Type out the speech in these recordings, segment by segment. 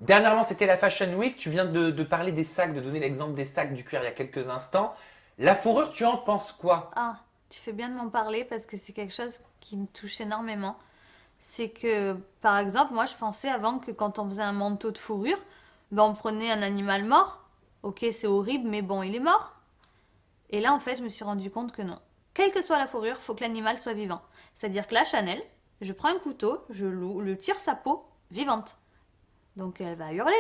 Dernièrement, c'était la Fashion Week. Tu viens de parler des sacs, de donner l'exemple des sacs du cuir il y a quelques instants. La fourrure, tu en penses quoi? Ah, tu fais bien de m'en parler parce que c'est quelque chose qui me touche énormément. C'est que, par exemple, moi je pensais avant que quand on faisait un manteau de fourrure, ben on prenait un animal mort. Ok, c'est horrible, mais bon, il est mort. Et là, en fait, je me suis rendu compte que non. Quelle que soit la fourrure, il faut que l'animal soit vivant. C'est-à-dire que la Chanel, je prends un couteau, le tire sa peau vivante. Donc elle va hurler.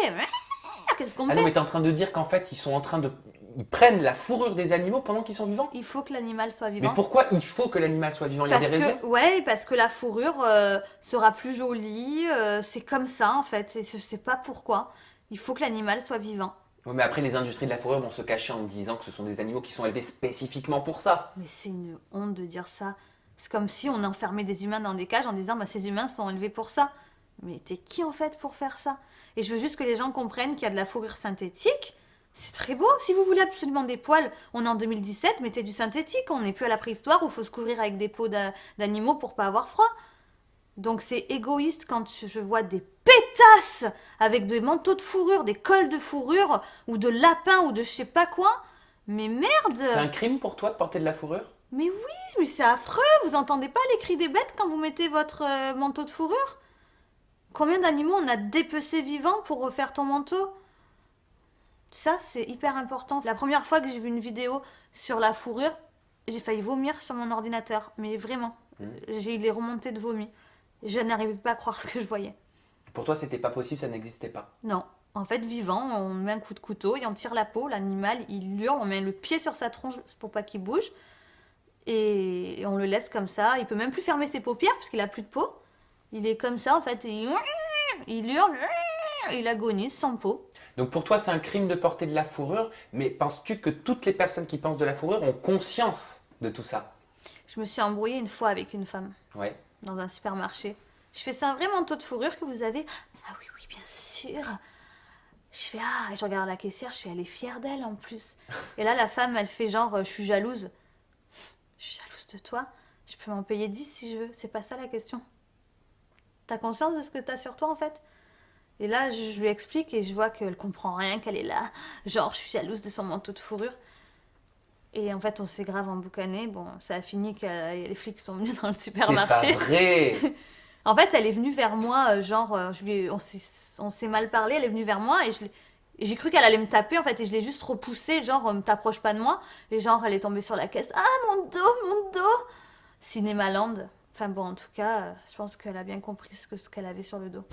Qu'est-ce qu'on me Ah non, mais fait? t'es en train de dire qu'en fait, ils sont en train de... Ils prennent la fourrure des animaux pendant qu'ils sont vivants? Il faut que l'animal soit Mais vivant. pourquoi il faut que l'animal soit vivant? Il y a des raisons? Ouais, parce que la fourrure sera plus jolie. C'est comme ça en fait. Et je sais pas pourquoi. Il faut que l'animal soit vivant. Oui, mais après, les industries de la fourrure vont se cacher en disant que ce sont des animaux qui sont élevés spécifiquement pour ça. Mais c'est une honte de dire ça. C'est comme si on enfermait des humains dans des cages en disant bah, ces humains sont élevés pour ça. Mais t'es qui en fait pour faire ça? Et je veux juste que les gens comprennent qu'il y a de la fourrure synthétique. C'est très beau. Si vous voulez absolument des poils, on est en 2017, mettez du synthétique. On n'est plus à la préhistoire où il faut se couvrir avec des peaux d'animaux pour pas avoir froid. Donc c'est égoïste quand je vois des pétasses avec des manteaux de fourrure, des cols de fourrure, ou de lapin, ou de je sais pas quoi. Mais merde! C'est un crime pour toi de porter de la fourrure? Mais oui, mais c'est affreux! Vous entendez pas les cris des bêtes quand vous mettez votre manteau de fourrure? Combien d'animaux on a dépecé vivants pour refaire ton manteau? Ça, c'est hyper important. La première fois que j'ai vu une vidéo sur la fourrure, j'ai failli vomir sur mon ordinateur. Mais vraiment, j'ai eu les remontées de vomi. Je n'arrivais pas à croire ce que je voyais. Pour toi, c'était pas possible, ça n'existait pas. Non. En fait, vivant, on met un coup de couteau et on tire la peau. L'animal, il hurle, on met le pied sur sa tronche pour pas qu'il bouge. Et on le laisse comme ça. Il peut même plus fermer ses paupières puisqu'il a plus de peau. Il est comme ça, en fait. Il hurle, il agonise sans peau. Donc pour toi, c'est un crime de porter de la fourrure, mais penses-tu que toutes les personnes qui pensent de la fourrure ont conscience de tout ça? Je me suis embrouillée une fois avec une femme Ouais. dans un supermarché. Je fais, c'est un vrai manteau de fourrure que vous avez? Ah oui, oui, bien sûr. Je fais, ah, et je regarde la caissière, je fais, elle est fière d'elle en plus. Et là, la femme, elle fait genre, je suis jalouse. Je suis jalouse de toi. Je peux m'en payer 10 si je veux. C'est pas ça la question. T'as conscience de ce que t'as sur toi en fait? Et là, je lui explique et je vois qu'elle comprend rien, qu'elle est là. Genre, je suis jalouse de son manteau de fourrure. Et en fait, on s'est grave emboucané. Bon, ça a fini que les flics sont venus dans le C'est pas supermarché. vrai! En fait, elle est venue vers moi, genre, on s'est mal parlé, elle est venue vers moi et j'ai cru qu'elle allait me taper en fait et je l'ai juste repoussée, genre, t'approche pas de moi. Et genre, elle est tombée sur la caisse. Ah, mon dos, mon dos! Cinémaland. Enfin bon, en tout cas, je pense qu'elle a bien compris ce qu'elle avait sur le dos.